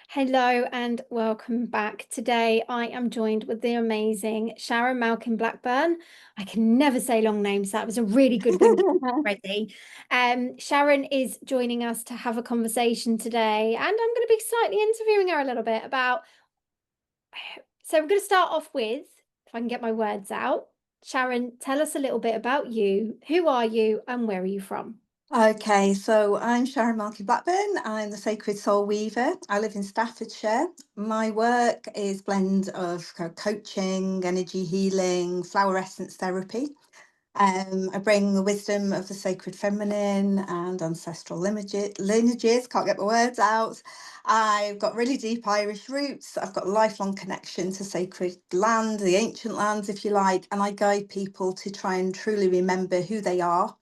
Hello and welcome back. Today I am joined with the amazing Sharon Malkin Blackburn. I can never say long names. That was a really good win already. Sharon is joining us to have a conversation today, and I'm going to be slightly interviewing her a little bit about. So we're going to start off with, if I can get my words out, Sharon, tell us a little bit about you. Who are you and where are you from? Okay, so I'm Sharon Malkin Blackburn. I'm the Sacred Soul Weaver. I live in Staffordshire. My work is blend of coaching, energy healing, flower essence therapy. I bring the wisdom of the sacred feminine and ancestral lineages. Can't get my words out. I've got really deep Irish roots. I've got a lifelong connection to sacred land, the ancient lands, if you like, and I guide people to try and truly remember who they are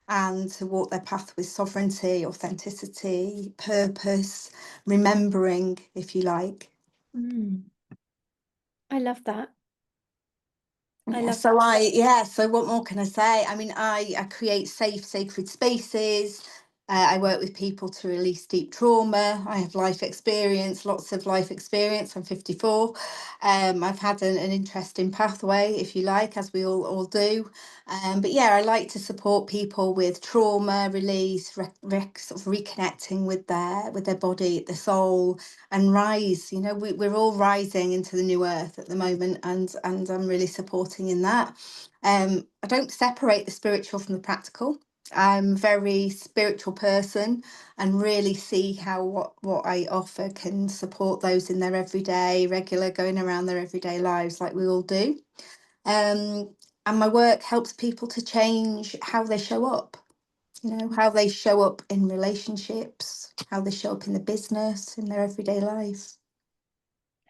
and to walk their path with sovereignty, authenticity, purpose, remembering, if you like. Mm, I love that. I Yeah, love so so what more can I say? I mean, I create safe, sacred spaces. I work with people to release deep trauma. I have life experience, lots of life experience. I'm 54. I've had an interesting pathway, if you like, as we all do. But yeah, I like to support people with trauma release, sort of reconnecting with their body, their soul, and rise. You know, we're all rising into the new earth at the moment, and I'm really supporting in that. I don't separate the spiritual from the practical. I'm a very spiritual person and really see how what I offer can support those in their everyday, regular, going around their everyday lives like we all do. And my work helps people to change how they show up, how they show up in relationships, how they show up in the business, in their everyday life.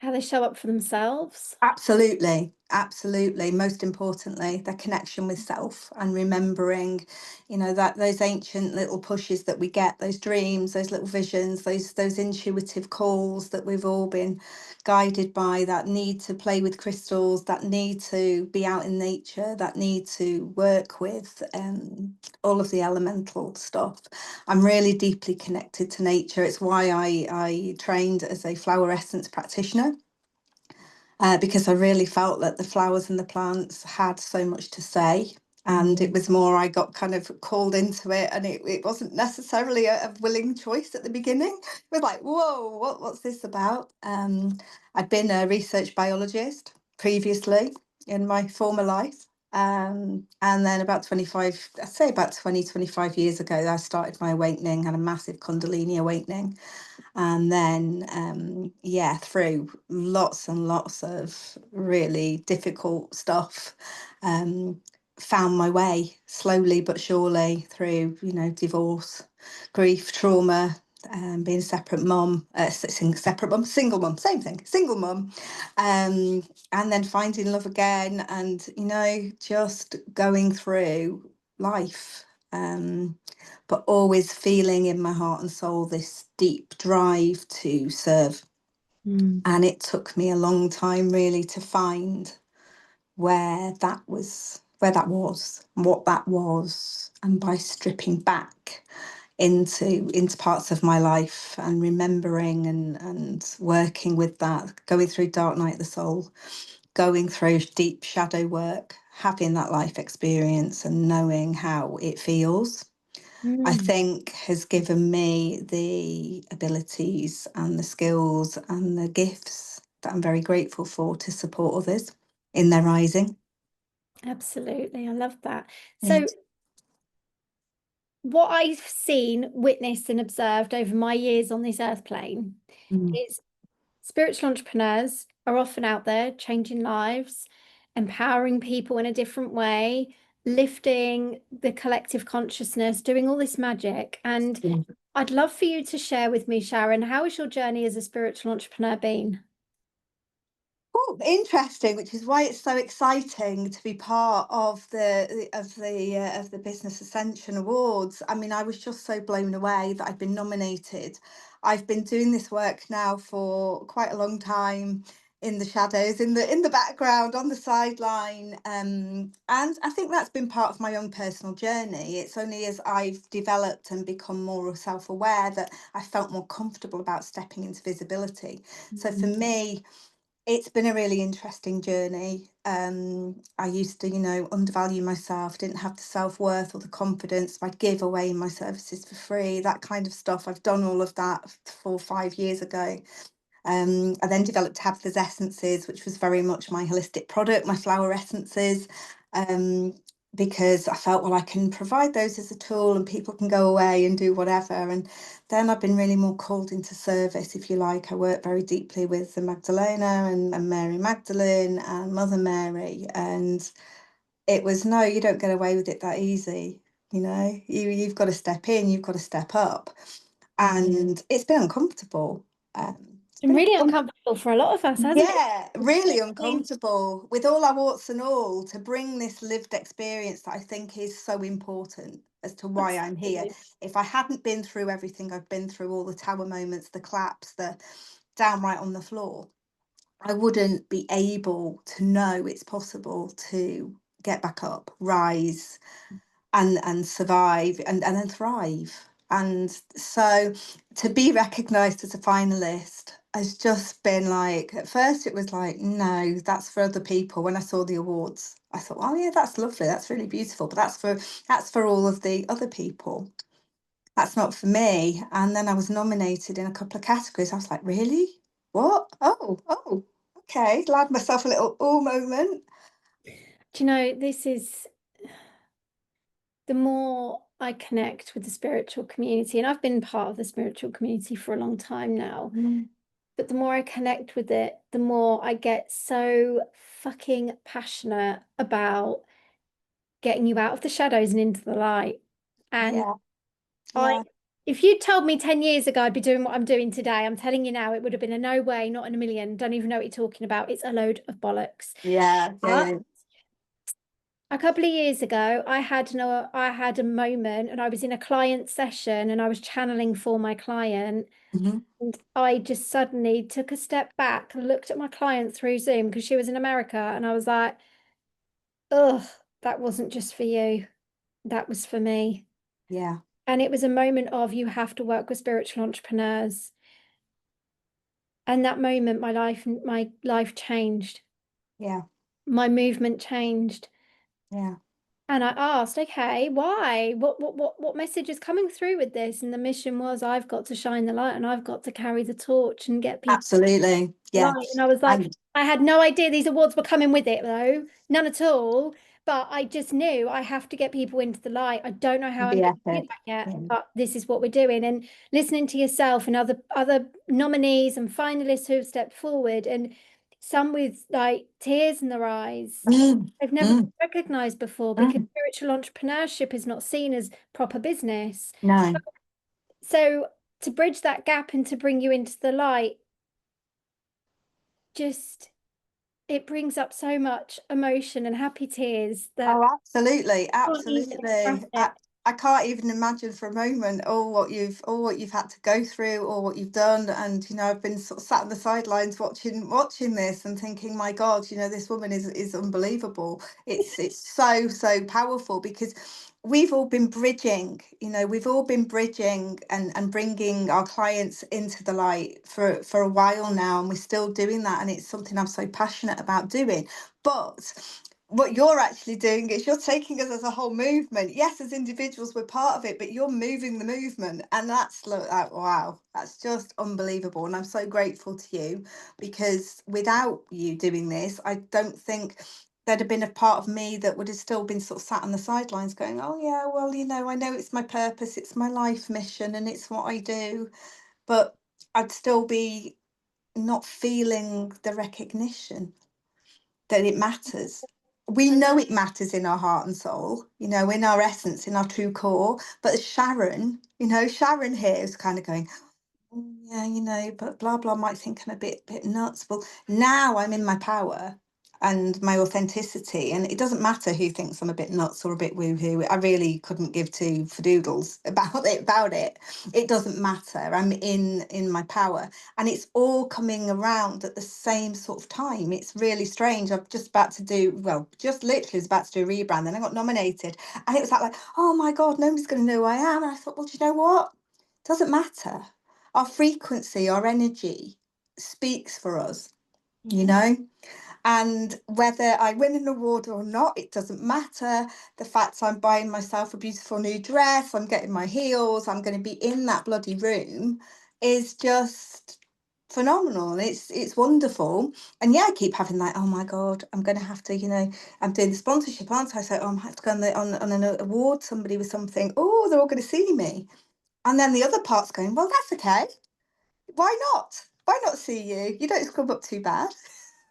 how they show up for themselves. Absolutely, absolutely. Most importantly, the connection with self and remembering, that those ancient little pushes that we get, those dreams, those little visions, those intuitive calls that we've all been guided by, that need to play with crystals, that need to be out in nature, that need to work with all of the elemental stuff. I'm really deeply connected to nature. It's why I trained as a flower essence practitioner, because I really felt that the flowers and the plants had so much to say. And it was more, I got kind of called into it, and it wasn't necessarily a willing choice at the beginning. It was like, whoa, what's this about? I'd been a research biologist previously in my former life. And then about 25, I'd say about 25 years ago, I started my awakening, had a massive Kundalini awakening. And then, through lots and lots of really difficult stuff, um, found my way slowly but surely through, divorce, grief, trauma, being a separate mum, separate mum, single mum, same thing, single mum, and then finding love again, and just going through life. But always feeling in my heart and soul this deep drive to serve. Mm. And it took me a long time really to find what that was. And by stripping back into parts of my life and remembering and working with that, going through dark night of the soul, going through deep shadow work, having that life experience and knowing how it feels, I Mm. think has given me the abilities and the skills and the gifts that I'm very grateful for to support others in their rising. Absolutely. I love that. Yeah. So, what I've seen, witnessed, and observed over my years on this earth plane Mm. is spiritual entrepreneurs are often out there changing lives, empowering people in a different way, lifting the collective consciousness, doing all this magic. And Yeah. I'd love for you to share with me, Sharon, how has your journey as a spiritual entrepreneur been? Oh, interesting, which is why it's so exciting to be part of the Business Ascension Awards. I mean, I was just so blown away that I've been nominated. I've been doing this work now for quite a long time. in the shadows, in the background, on the sideline. And I think that's been part of my own personal journey. It's only as I've developed and become more self-aware that I felt more comfortable about stepping into visibility. So for me, it's been a really interesting journey. I used to, undervalue myself, didn't have the self-worth or the confidence. I'd give away my services for free, that kind of stuff. I've done all of that 4 or 5 years ago. I then developed Tabitha's Essences, which was very much my holistic product, my flower essences, um, because I felt, well, I can provide those as a tool and people can go away and do whatever. And then I've been really more called into service, if you like. I work very deeply with the Magdalena and Mary Magdalene and Mother Mary. And it was, no, you don't get away with it that easy. You've got to step in, you've got to step up. And it's been uncomfortable. It's And been really uncomfortable. uncomfortable for a lot of us, hasn't it? Yeah, really Really uncomfortable with all our warts and all, to bring this lived experience that I think is so important as to why I'm here. absolutely. If I hadn't been through everything I've been through, all the tower moments, the claps, the downright on the floor, I wouldn't be able to know it's possible to get back up, rise, and survive, and then thrive. And so to be recognized as a finalist has just been like, at first it was like, no, that's for other people. When I saw the awards, I thought, oh yeah, that's lovely, that's really beautiful, but that's for all of the other people. That's not for me. And then I was nominated in a couple of categories. I was like, really? What? Oh, okay. Allowed myself a little moment. Do you know, this is the more I connect with the spiritual community, and I've been part of the spiritual community for a long time now, Mm. but the more I connect with it, the more I get so fucking passionate about getting you out of the shadows and into the light. And Yeah, I, yeah, if you told me 10 years ago I'd be doing what I'm doing today, I'm telling you now, it would have been a no way, not in a million. Don't even know what you're talking about. It's a load of bollocks. yeah, yeah, But yeah. a couple of years ago, I had a moment and I was in a client session and I was channeling for my client. Mhm. And I just suddenly took a step back and looked at my client through Zoom because she was in America. And I was like, ugh, that wasn't just for you. That was for me. Yeah, And it was a moment of you have to work with spiritual entrepreneurs. And that moment, my life changed. yeah, My movement changed. yeah. And I asked, okay, why? What message is coming through with this? And the mission was I've got to shine the light and I've got to carry the torch and get people Absolutely. Yeah. light. And I was like, And I had no idea these awards were coming with it though, none at all. But I just knew I have to get people into the light. I don't know how I'm the going to do epic. that yet, Yeah. but this is what we're doing. And listening to yourself and other nominees and finalists who have stepped forward, and some with like tears in their eyes. Mm, They've never been mm, recognized before because mm. spiritual entrepreneurship is not seen as proper business. No. So to bridge that gap and to bring you into the light, just it brings up so much emotion and happy tears that Oh, absolutely, I can't even express absolutely. I, it. I can't even imagine for a moment all what you've had to go through, or what you've done. And I've been sort of sat on the sidelines watching this and thinking, my God, this woman is unbelievable. It's so powerful, because we've all been bridging and bringing our clients into the light for a while now, and we're still doing that, and it's something I'm so passionate about doing. But what you're actually doing is you're taking us as a whole movement. Yes, as individuals, we're part of it, but you're moving the movement. And wow, that's just unbelievable. And I'm so grateful to you, because without you doing this, I don't think there'd have been a part of me that would have still been sort of sat on the sidelines going, oh, yeah, well, I know it's my purpose, it's my life mission, and it's what I do. But I'd still be not feeling the recognition that it matters. We And know it matters in our heart and soul, in our essence, in our true core. But as Sharon here is kind of going, "Mm, yeah, but blah blah might think I'm a bit nuts." Well, now I'm in my power. and my authenticity. And it doesn't matter who thinks I'm a bit nuts or a bit woohoo. I really couldn't give two fadoodles about it. It doesn't matter. I'm in my power. And it's all coming around at the same sort of time. It's really strange. I'm just about to do, well, just literally was about to do a rebrand. Then I got nominated. And it was like, oh my God, nobody's going to know who I am. And I thought, well, do you know what? It doesn't matter. Our frequency, our energy speaks for us, you Yeah. know? And whether I win an award or not, it doesn't matter. The fact I'm buying myself a beautiful new dress, I'm getting my heels, I'm going to be in that bloody room is just phenomenal. It's wonderful. And yeah, I keep having like, oh my God, I'm going to have to, I'm doing the sponsorship, aren't I? So I might have to go on an award, somebody with something. Oh, they're all going to see me. And then the other part's going, well, that's okay. Why not? Why not see you? You don't scrub up too bad.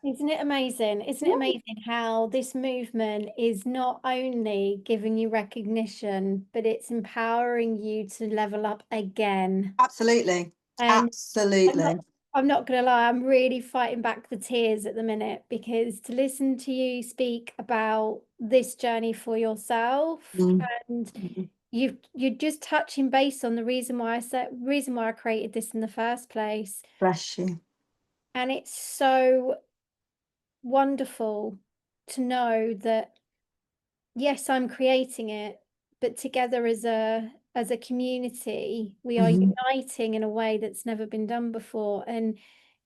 Isn't it amazing? Isn't it Yeah, amazing how this movement is not only giving you recognition, but it's empowering you to level up again. absolutely. And I'm Absolutely. not I'm not gonna lie, I'm really fighting back the tears at the minute because to listen to you speak about this journey for yourself Mm, and mm, you're just touching base on the reason why I created this in the first place. bless you. And it's so wonderful to know that yes, I'm creating it, but together as a community, we are Hmm. uniting in a way that's never been done before. And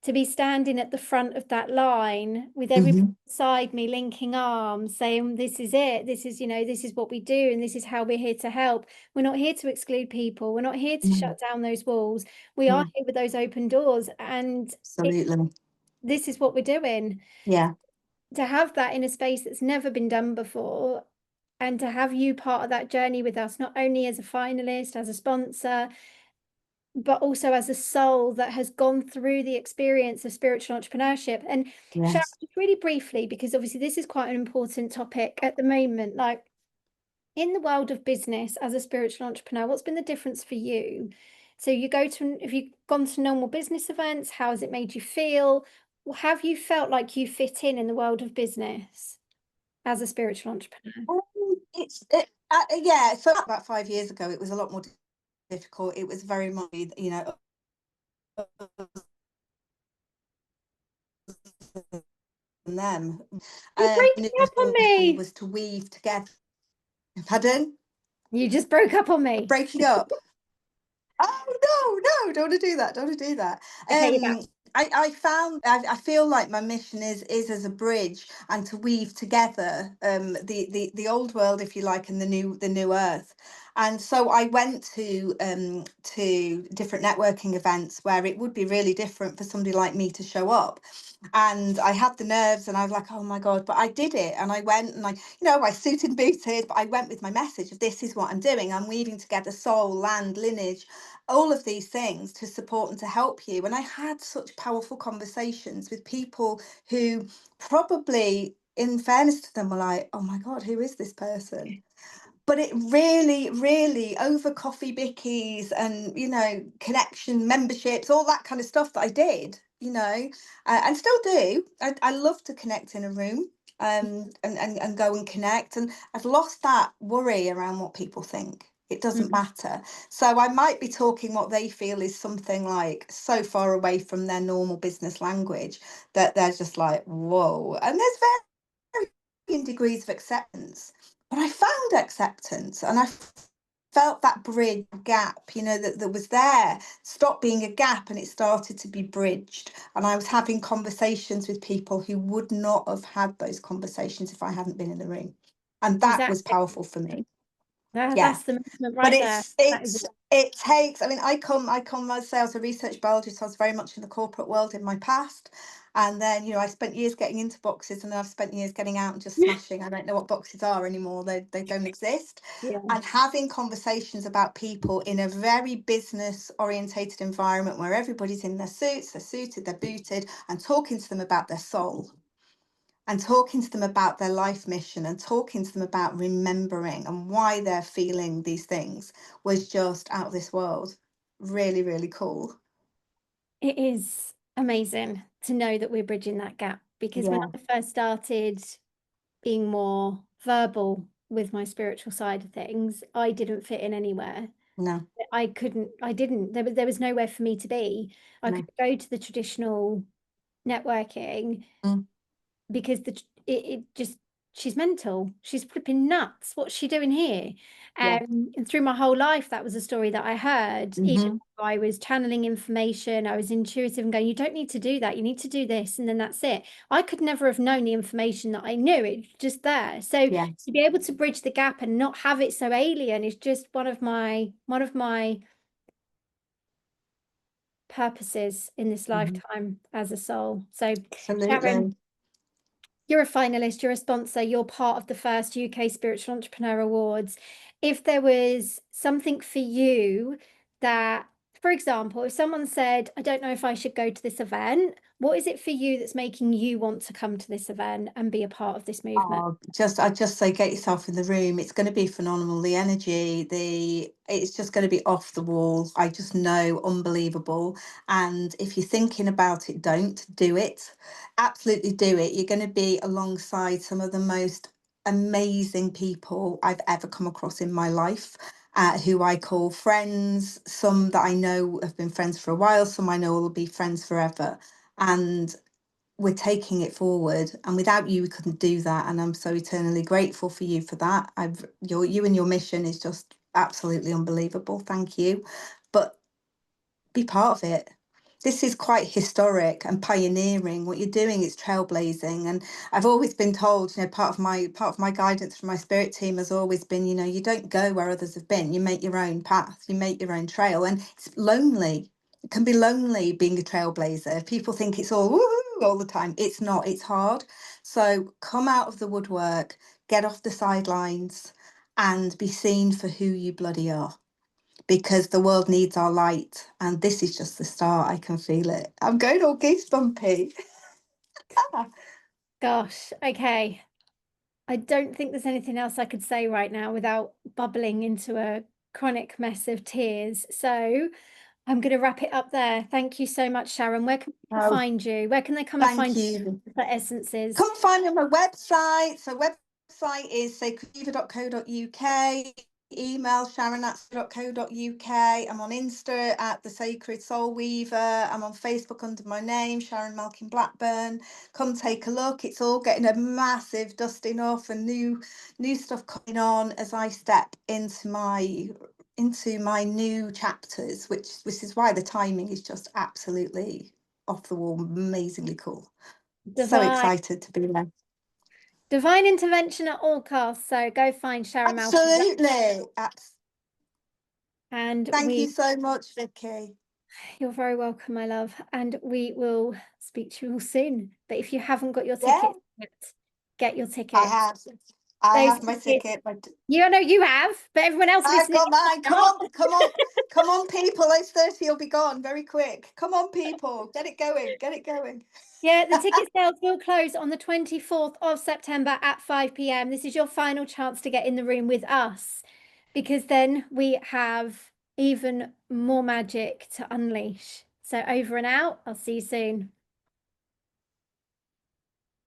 to be standing at the front of that line with everybody Hmm. beside me linking arms, saying, this is it, this is, this is what we do, and this is how we're here to help. We're not here to exclude people, we're not here to Mm, shut down those walls. We are mm, here with those open doors, and absolutely. this is what we're doing. Yeah. To have that in a space that's never been done before and to have you part of that journey with us, not only as a finalist, as a sponsor, but also as a soul that has gone through the experience of spiritual entrepreneurship. And Sharon, Yes. just really briefly, because obviously this is quite an important topic at the moment, like in the world of business as a spiritual entrepreneur, what's been the difference for you? So have you gone to normal business events? How has it made you feel? Have you felt like you fit in the world of business as a spiritual entrepreneur? Yeah. So about 5 years ago, it was a lot more difficult. It was very much, than them. You're breaking up on me. Was to weave together. Pardon? You just broke up on me. Breaking up. Oh no, don't want to do that. Don't want to do that. Okay, you're back. Um, I feel like my mission is as a bridge and to weave together the old world, if you like, and the new earth. And so I went to different networking events where it would be really different for somebody like me to show up. And I had the nerves and I was like, oh my God, but I did it. And I went and I suited and booted, but I went with my message of this is what I'm doing. I'm weaving together soul, land, lineage, all of these things to support and to help you. And I had such powerful conversations with people who probably, in fairness to them, were like, oh my God, who is this person? But it really, really over coffee bickies and, connection memberships, all that kind of stuff that I did, and still do. I love to connect in a room, and go and connect. And I've lost that worry around what people think. It doesn't Mhm. matter. So I might be talking what they feel is something like so far away from their normal business language that they're just like, whoa. And there's varying degrees of acceptance. But I found acceptance and I felt that bridge gap, that was there, stopped being a gap and it started to be bridged. And I was having conversations with people who would not have had those conversations if I hadn't been in the room. And that was Exactly. powerful for me. Yeah. That's the movement But right there. That is it. it takes, I mean, I come as I was a research biologist. I was very much in the corporate world in my past. And then, I spent years getting into boxes and then I've spent years getting out and just smashing. I don't know what boxes are anymore. They don't exist. Yeah, And having conversations about people in a very business orientated environment where everybody's in their suits, they're suited, they're booted, and talking to them about their soul and talking to them about their life mission and talking to them about remembering and why they're feeling these things was just out of this world. Really, really cool. it is amazing to know that we're bridging that gap. because when Yeah. I first started being more verbal with my spiritual side of things, I didn't fit in anywhere. No. I didn't. There was nowhere for me to be. I could No. go to the traditional networking Mm, because it just she's mental. She's flipping nuts. What's she doing here? yeah. And through my whole life, that was a story that I heard. Even Hmm. though I was channeling information, I was intuitive and going, you don't need to do that. You need to do this, and then that's it. I could never have known the information that I knew. It's just there. So Yeah. to be able to bridge the gap and not have it so alien is just one of my purposes in this Hmm. lifetime as a soul. So, Sharon, Absolutely. you're a finalist, you're a sponsor, you're part of the first UK Spiritual Entrepreneur Awards. If there was something for you that, for example, if someone said, I don't know if I should go to this event, what is it for you that's making you want to come to this event and be a part of this movement? Oh, I'd just say get yourself in the room. It's going to be phenomenal. The energy, it's just going to be off the wall. I just know, unbelievable. And if you're thinking about it, don't do it. Absolutely do it. You're going to be alongside some of the most amazing people I've ever come across in my life. Who I call friends, some that I know have been friends for a while, some I know will be friends forever. And we're taking it forward, and without you we couldn't do that, and I'm so eternally grateful for you for that. You and your mission is just absolutely unbelievable. Thank you. But be part of it. This is quite historic and pioneering. What you're doing is trailblazing, and I've always been told, part of my guidance from my spirit team has always been, you don't go where others have been. You make your own path, you make your own trail, and it's lonely. It can be lonely being a trailblazer. People think it's all woohoo all the time. It's not. It's hard. So come out of the woodwork, get off the sidelines, and be seen for who you bloody are, because the world needs our light. And this is just the start. I can feel it. I'm going all goosebumpy. Gosh, okay. I don't think there's anything else I could say right now without bubbling into a chronic mess of tears. So I'm going to wrap it up there. Thank you so much, Sharon. Where can people Oh, find you? Where can they come and thank find you. the essences? Come find me on my website. So website is sacreddiva.co.uk. Email sharon@co.uk. I'm on Insta at the Sacred Soul Weaver. I'm on Facebook under my name, Sharon Malkin Blackburn. Come take a look. It's all getting a massive dusting off and new stuff coming on as I step into my new chapters, which is why the timing is just absolutely off the wall, amazingly cool. So Divine, excited to be there. divine intervention at all costs. So go find Sharon Malcolm. Absolutely. And Thank you so much, Vicky. you're very welcome, my love. And we will speak to you all soon. But if you haven't got your Yeah, tickets yet, get your I tickets. have. I Those have my tickets, ticket, but you know you have, but everyone else I've listening got mine. might Come not. on, come on, come on, people. Those 30 will be gone very quick. Come on, people. Get it going. Get it going. Yeah, the ticket sales will close on the 24th of September at 5 p.m. This is your final chance to get in the room with us, because then we have even more magic to unleash. So over and out. I'll see you soon.